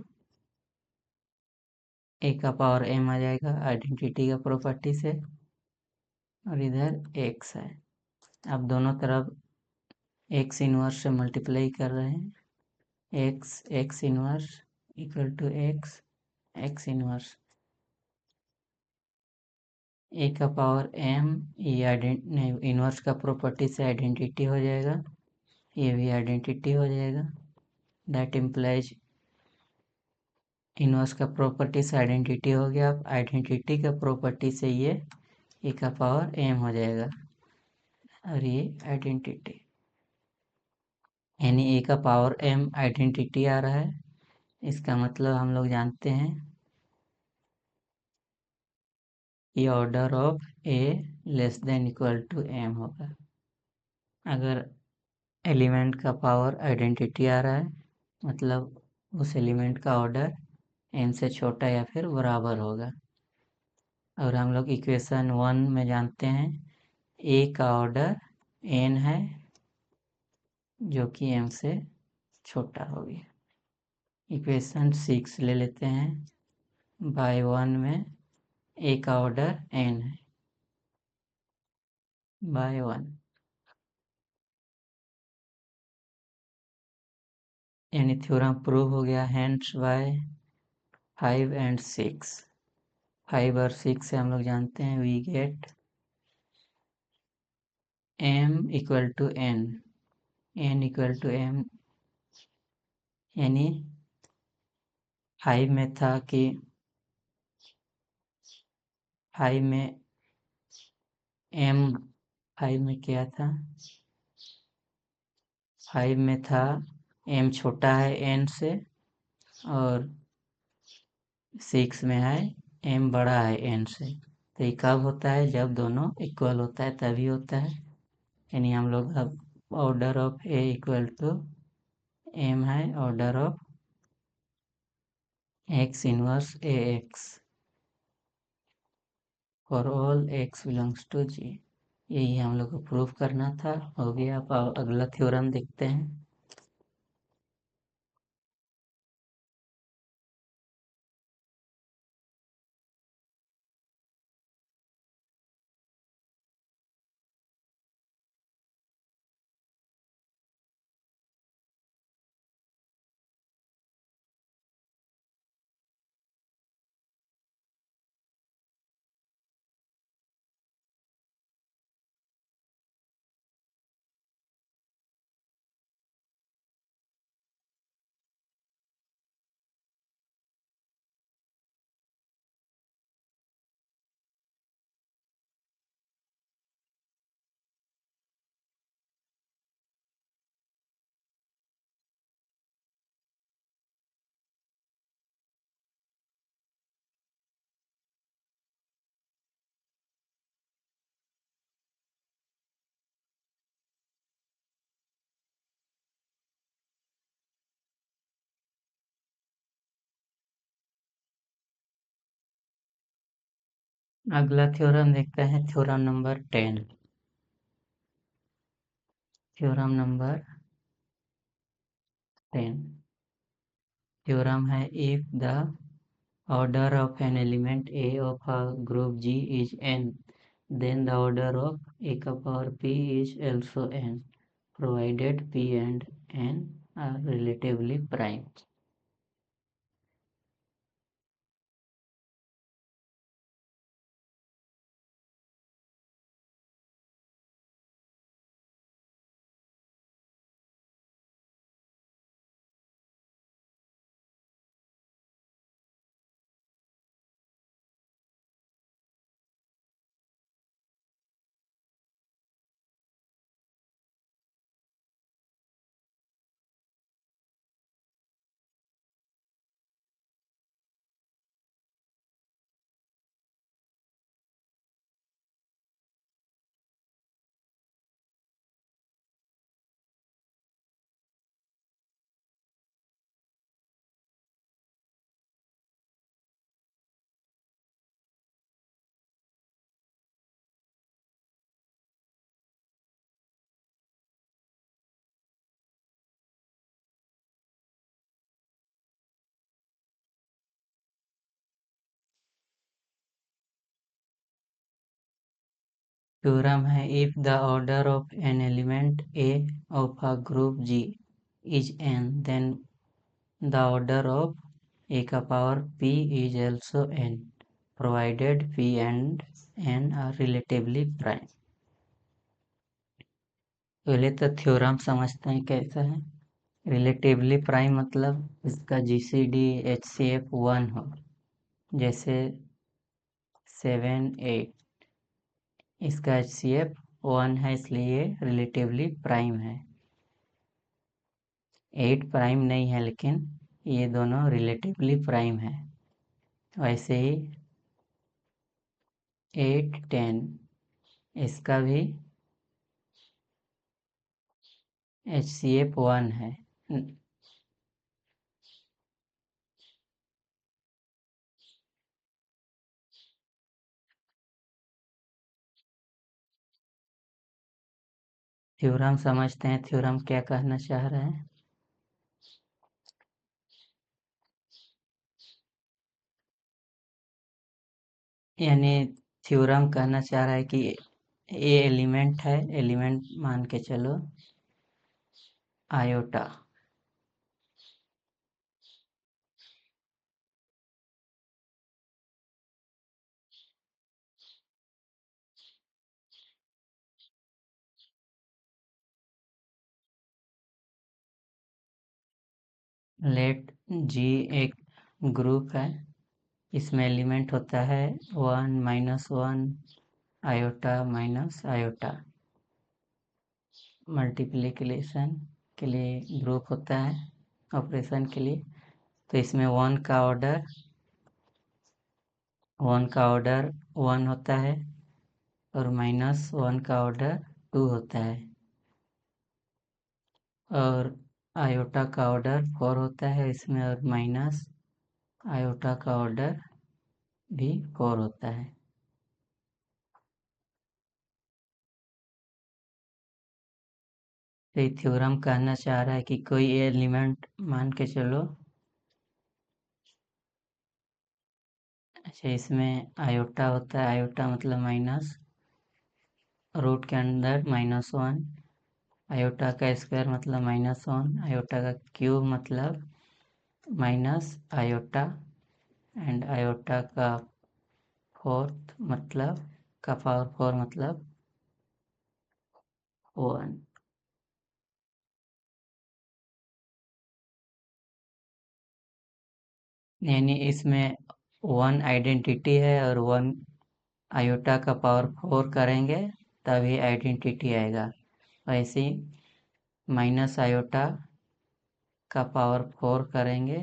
a का पावर m आ जाएगा आइडेंटिटी का प्रॉपर्टी से, और इधर x है। अब दोनों तरफ x इनवर्स से मल्टीप्लाई कर रहे हैं, x inverse equal to x inverse a का पावर m, ये इनवर्स का प्रॉपर्टी से आइडेंटिटी हो जाएगा, ये भी आइडेंटिटी हो जाएगा। दैट इम्प्लाइज इनवर्स का प्रॉपर्टी से आइडेंटिटी हो गया। अब आइडेंटिटी का प्रॉपर्टी से ये ए का पावर m हो जाएगा और ये आइडेंटिटी, यानी ए का पावर m आइडेंटिटी आ रहा है। इसका मतलब हम लोग जानते हैं कि order of a less than equal to m होगा। अगर एलिमेंट का पावर आइडेंटिटी आ रहा है मतलब उस एलिमेंट का ऑर्डर n से छोटा या फिर बराबर होगा। और हम लोग इक्वेशन 1 में जानते हैं a का ऑर्डर n है जो कि m से छोटा हो गया। इक्वेशन 6 ले लेते हैं। बाय 1 में a का ऑर्डर n है बाय 1, यानी थ्योरम प्रूव हो गया। हैंड्स बाय 5 एंड 6, 5 और 6 से हम लोग जानते हैं we get m equal to n equal to m, यानी 5 में था कि 5 में m, 5 में क्या था, 5 में था m छोटा है n से, और 6 में है m बड़ा है n से। तो ये कब होता है, जब दोनों इक्वल होता है तभी होता है। यानी हम लोग अब order of a equal to m है order of x inverse a x for all x belongs to g। यही हम लोग को प्रूफ करना था, हो गया। अब अगला थ्योरम देखते हैं। अगला थ्योरम देखते हैं, theorem number 10। Theorem number 10 theorem है, if the order of an element A of a group G is n, then the order of a का power p is also n, provided p and n are relatively prime. Theorem है if the order of an element A of a group G is n, then the order of A का power p is also n, provided p and n are relatively prime. पहले तो थ्योरम समझते हैं कैसा है। रिलेटिवली प्राइम मतलब इसका जीसीडी एचसीएफ 1 हो, जैसे 7 8, इसका एचसीएफ 1 है इसलिए रिलेटिवली प्राइम है। 8 प्राइम नहीं है लेकिन ये दोनों रिलेटिवली प्राइम है। वैसे ही 8 10 इसका भी HCF 1 है। थ्योरम समझते हैं, थ्योरम क्या कहना चाह रहे हैं। यानी थ्योरम कहना चाह रहा है कि ये एलिमेंट है, एलिमेंट मान के चलो आयोटा, लेट जी एक ग्रुप है, इसमें एलिमेंट होता है 1 -1 आयोटा माइनस आयोटा। मल्टीप्लिकेशन के लिए ग्रुप होता है ऑपरेशन के लिए, तो इसमें 1 का ऑर्डर 1 होता है और -1 का ऑर्डर 2 होता है, और आयोटा का ऑर्डर 4 होता है इसमें, और माइनस आयोटा का ऑर्डर भी 4 होता है। तो ये थ्योरम कहना चाह रहा है कि कोई एलिमेंट मान के चलो, अच्छा इसमें आयोटा होता है, आयोटा मतलब माइनस, रूट के अंदर -1, आयोटा का स्क्वायर मतलब -1, आयोटा का क्यूब मतलब माइनस आयोटा, एंड आयोटा का फोर्थ मतलब का पावर 4 मतलब 1। यानी इसमें 1 आइडेंटिटी है और 1 आयोटा का पावर 4 करेंगे तभी आइडेंटिटी आएगा। वैसे माइनस आयोटा का पावर 4 करेंगे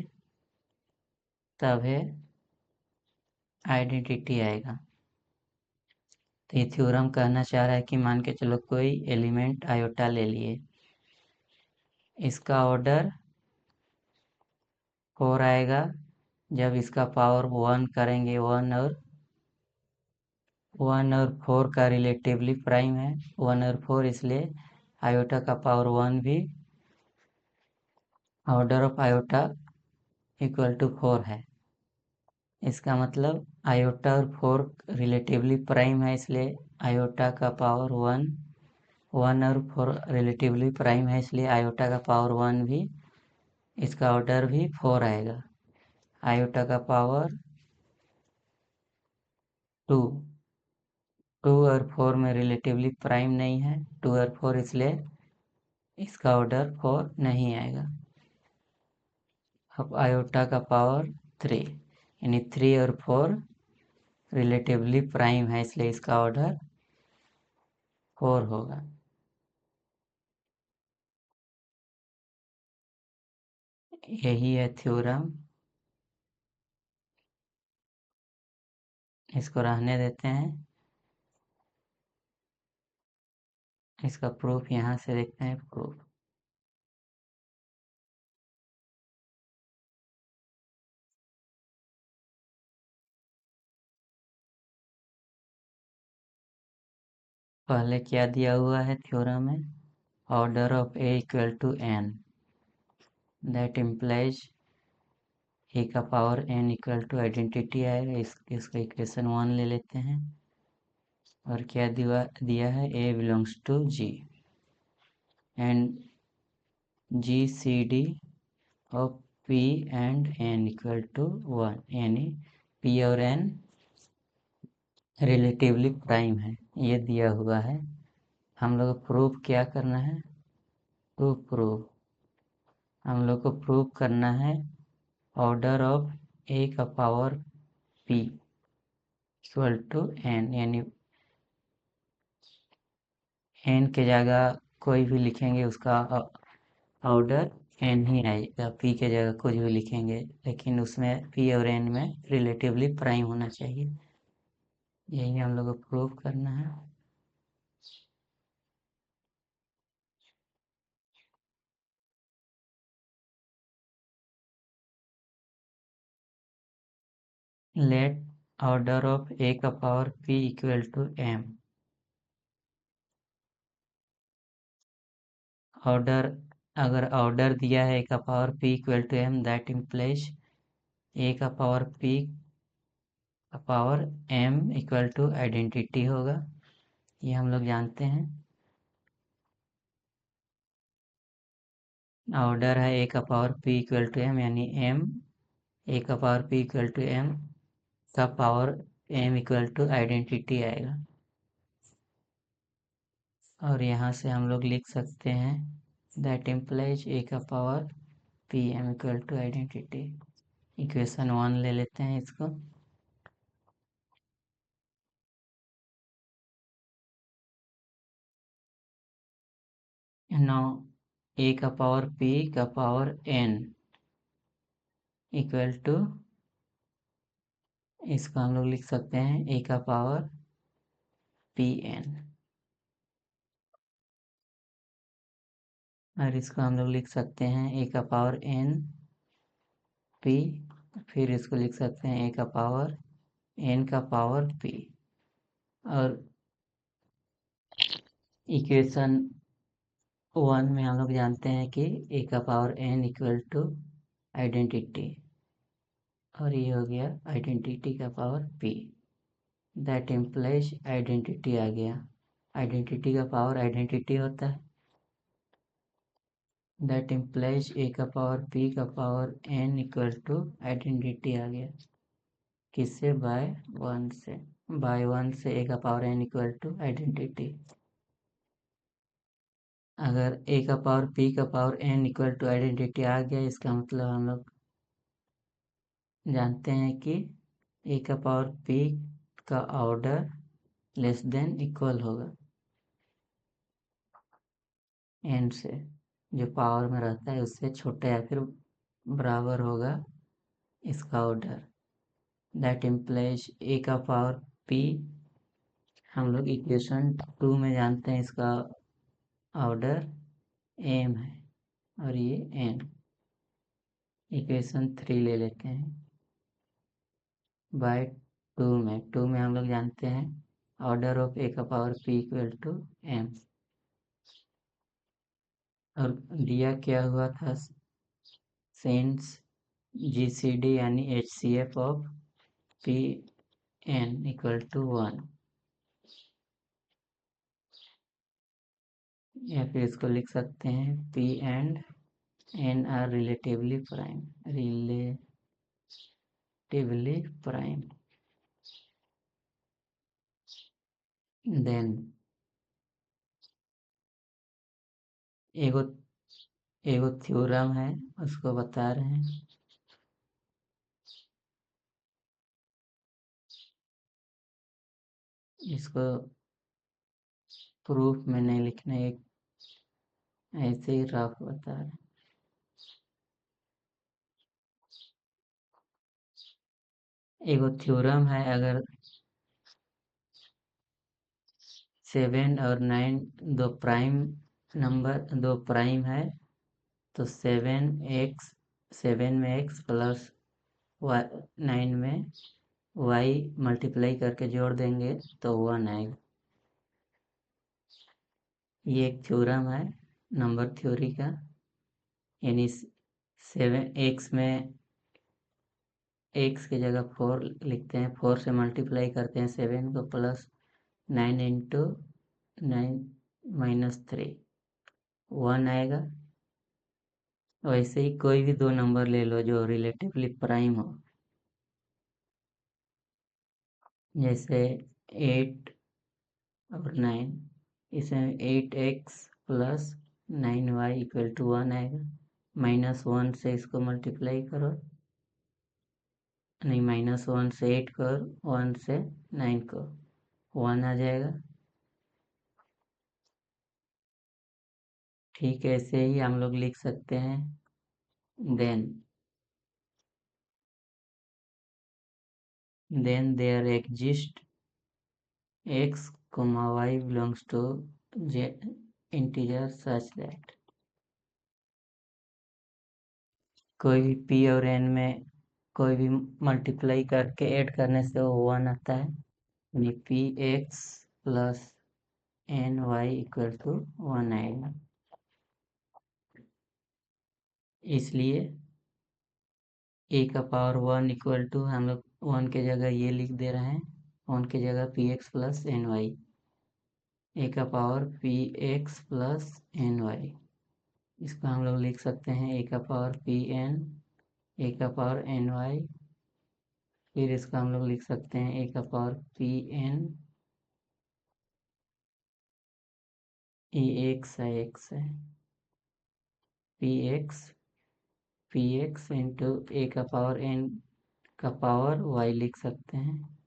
तभी आइडेंटिटी आएगा। तो ये थ्योरम कहना चाह रहा है कि मान के चलो कोई एलिमेंट आयोटा ले लिए, इसका ऑर्डर 4 आएगा, जब इसका पावर 1 करेंगे, 1 और 4 का रिलेटिवली प्राइम है, 1 और 4, इसलिए आयोटा का पावर 1 भी order of iota equal to 4 है। इसका मतलब आयोटा और 4 रिलेटिवली प्राइम है, इसलिए आयोटा का पावर 1, 1 और 4 रिलेटिवली प्राइम है, इसलिए आयोटा का पावर 1 भी, इसका ऑर्डर भी 4 आएगा। आयोटा का पावर 2, 2 और 4 में रिलेटिवली प्राइम नहीं है, 2 और 4, इसलिए इसका ऑर्डर 4 नहीं आएगा। अब आयोटा का पावर 3, यानी 3 और 4 रिलेटिवली प्राइम है, इसलिए इसका ऑर्डर 4 होगा। यही है थ्योरम, इसको रहने देते हैं। इसका प्रूफ यहाँ से देखते हैं। प्रूफ पहले क्या दिया हुआ है थ्योरम में, order of a equal to n, that implies a का power n equal to identity आएगा। इसका इक्वेशन 1 ले लेते हैं। और क्या दिया है, a belongs to G and G C D of p and n equal to 1, यानी पी और एन रिलेटिवली प्राइम है, ये दिया हुआ है। हम लोग को प्रूफ क्या करना है, टू प्रूफ, हम लोग को प्रूफ करना है ऑर्डर ऑफ ए का power p equal to n, यानी एन के जगह कोई भी लिखेंगे उसका ऑर्डर एन ही आएगा, पी के जगह कुछ भी लिखेंगे, लेकिन उसमें पी और एन में रिलेटिवली प्राइम होना चाहिए। यही हम लोग को प्रूफ करना है। लेट ऑर्डर ऑफ ए का power p equal to m, order, अगर ऑर्डर दिया है ए का power p equal to m, that implies a का पावर p का power m equal to identity होगा, ये हम लोग जानते हैं। ऑर्डर है ए का power p equal to m, यानी m, ए का power p equal to m का power m equal to identity आएगा। और यहाँ से हम लोग लिख सकते हैं दैट इम्प्लाइज ए का power p m equal to identity. Equation 1 ले लेते हैं इसको। नाउ ए का पावर p का पावर n इक्वल टू, इसको हम लोग लिख सकते हैं ए का पावर पी एन, और इसको हम लोग लिख सकते हैं ए का पावर एन पी, फिर इसको लिख सकते हैं ए का पावर एन का पावर पी। और इक्वेशन 1 में हम लोग जानते हैं कि ए का power n equal to identity, और ये हो गया आइडेंटिटी का power p, that implies identity आ गया। आइडेंटिटी का पावर आइडेंटिटी होता है, दैट इम्प्लाइज ए का पावर पी का power n equal to identity आ गया। किससे, बाय 1 से, बाय 1 से ए का power n equal to identity. अगर ए का पावर पी का power n equal to identity आ गया, इसका मतलब हम लोग जानते हैं कि ए का पावर पी का ऑर्डर लेस देन इक्वल होगा एन से, जो पावर में रहता है उससे छोटा या फिर बराबर होगा इसका ऑर्डर। दैट इम्प्लाइज ए का पावर पी, हम लोग इक्वेशन 2 में जानते हैं इसका ऑर्डर एम है, और ये एन। इक्वेशन 3 ले लेते हैं। बाय 2 में हम लोग जानते हैं ऑर्डर ऑफ ए का power p equal to m, और दिया क्या हुआ था, सेंस जीसीडी यानी HCF of p n equal to 1, या फिर इसको लिख सकते हैं p and n are relatively prime. Then एगो एगो थ्योरम है, उसको बता रहे हैं। इसको प्रूफ में नहीं लिखना, एक ऐसे ही रफ बता रहे हैं। एगो थ्योरम है, अगर 7 और 9 दो प्राइम है, तो 7 में x प्लस 9 में y मल्टीप्लाई करके जोड़ देंगे तो 1 आएगा। ये एक थ्योरम है नंबर थ्योरी का, यानी 7x में x की जगह 4 लिखते हैं, 4 से मल्टीप्लाई करते हैं 7 को, प्लस 9 इंटू 9 माइनस 3, 1 आएगा। वैसे ही कोई भी दो नंबर ले लो जो रिलेटिवली प्राइम हो, जैसे 8 और 9, इसमें 8x plus 9y equal to 1 आएगा। -1 से इसको मल्टीप्लाई करो, नहीं, -1 से 8 करो, 1 से 9 को, 1 आ जाएगा। ठीक है, ऐसे ही हम लोग लिख सकते हैं। Then there exist x, y belongs to z integer such that कोई भी p और n में कोई भी मल्टीप्लाई करके ऐड करने से वो 1 आता है, यानी p x plus n y equal to 1 आएगा। इसलिए a का पावर 1 इक्वल टू, हम लोग 1 की जगह ये लिख दे रहे हैं, 1 की जगह p x plus n y, a का power p x plus n y. इसको हम लोग लिख सकते हैं ए का पावर पी एन, ए का पावर एन वाई। फिर इसका हम लोग लिख सकते हैं ए का पावर पी एन, ए एक्स है पी एक्स इंटू ए का पावर एन का पावर वाई लिख सकते हैं,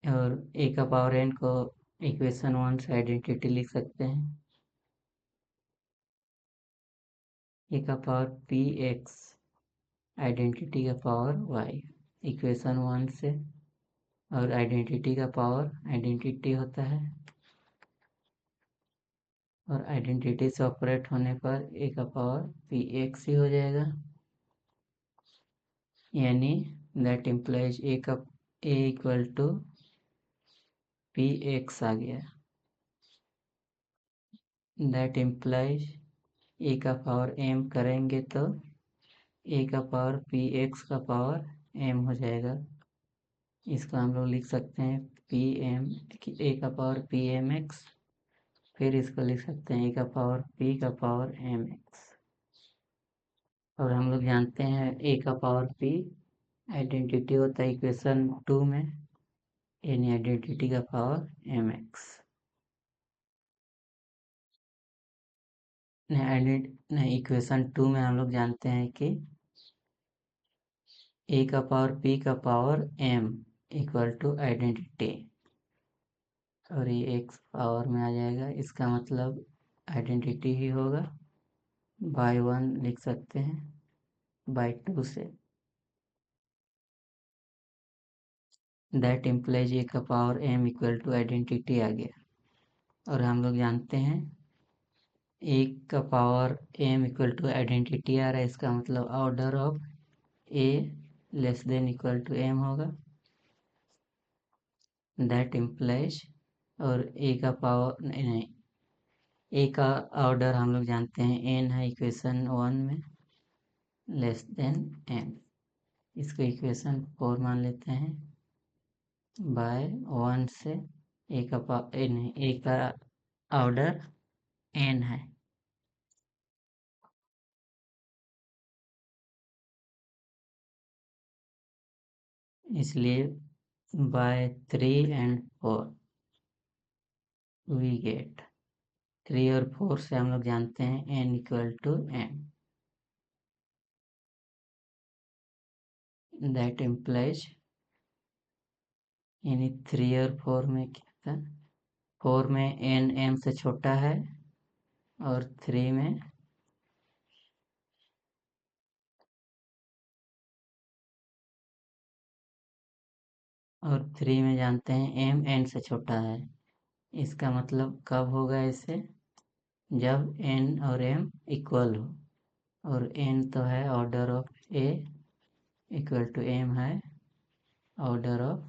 और ए का पावर एन को इक्वेशन 1 से आइडेंटिटी लिख सकते हैं। ए का पावर पी एक्स आइडेंटिटी का पावर वाई इक्वेशन 1 से, और आइडेंटिटी का पावर आइडेंटिटी होता है, और आइडेंटिटी से ऑपरेट होने पर ए का पावर पी एक्स ही हो जाएगा, यानी that implies a equal to p x आ गया। दैट इम्प्लाइज ए का पावर एम करेंगे तो ए का पावर पी एक्स का पावर एम हो जाएगा। इसको हम लोग लिख सकते हैं पी एम, ए का पावर पी एम एक्स, फिर इसको लिख सकते हैं ए का पावर पी का पावर एम एक्स। और हम लोग जानते हैं ए का पावर पी आइडेंटिटी होता है इक्वेशन 2 में, यानी आइडेंटिटी का पावर एम एक्स। नहीं, इक्वेशन 2 में हम लोग जानते हैं कि ए का पावर पी का power m equal to identity, और ये एक्स पावर में आ जाएगा, इसका मतलब आइडेंटिटी ही होगा। बाय 1 लिख सकते हैं, bye 2 say that implies a का power m equal to identity आ गया। और हम लोग जानते हैं ए का power m equal to identity आ रहा है, इसका मतलब order of a less than equal to m होगा। दैट इम्प्लाइज, और ए का पावर नहीं, ए का ऑर्डर हम लोग जानते हैं एन है इक्वेशन 1 में, लेस देन एन। इसको इक्वेशन 4 मान लेते हैं। बाय 1 से एक का ऑर्डर n है, इसलिए बाय 3 and 4 वी गेट 3 और 4 से हम लोग जानते हैं n equal to m। That implies यानी 3 और 4 में क्या था, 4 में n m से छोटा है और 3 में जानते हैं m n से छोटा है। इसका मतलब कब होगा इसे, जब n और m इक्वल हो, और n तो है order of a equal to m है ऑर्डर ऑफ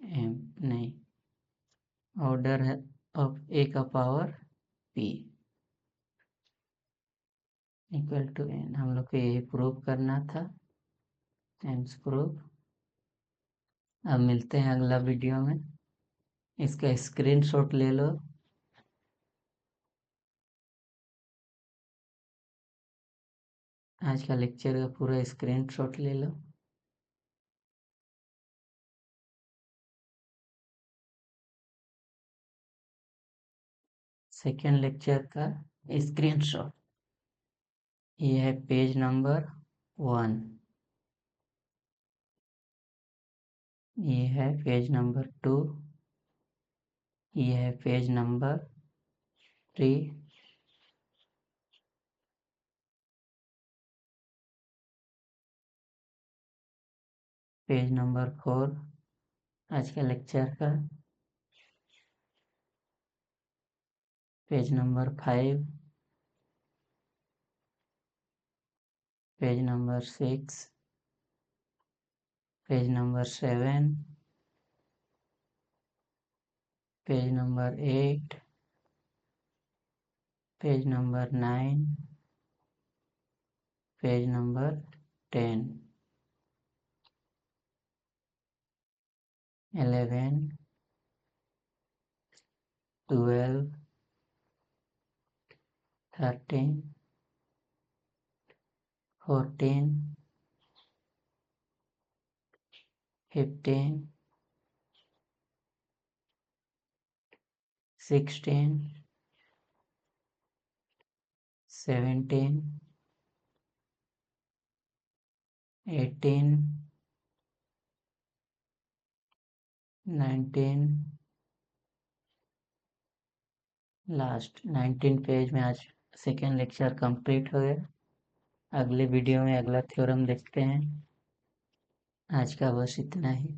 m, नहीं, ऑर्डर है ऑफ a का power p equal to n। हम लोग को यही प्रूव करना था, एम्स प्रूव। अब मिलते हैं अगला वीडियो में, इसका स्क्रीनशॉट ले लो। आज का लेक्चर का पूरा स्क्रीनशॉट ले लो। सेकेंड लेक्चर का स्क्रीनशॉट, ये है पेज नंबर 1, ये है पेज नंबर 2, ये है पेज नंबर 3, पेज नंबर 4 आज का लेक्चर का, page number 5, page number 6, page number 7, page number 8, page number 9, page number 10, 11, 12, 13, 14, 15, 16, 17, 18, 19, last 19 page में आज सेकेंड लेक्चर कंप्लीट हो गया। अगले वीडियो में अगला थ्योरम देखते हैं। आज का बस इतना ही।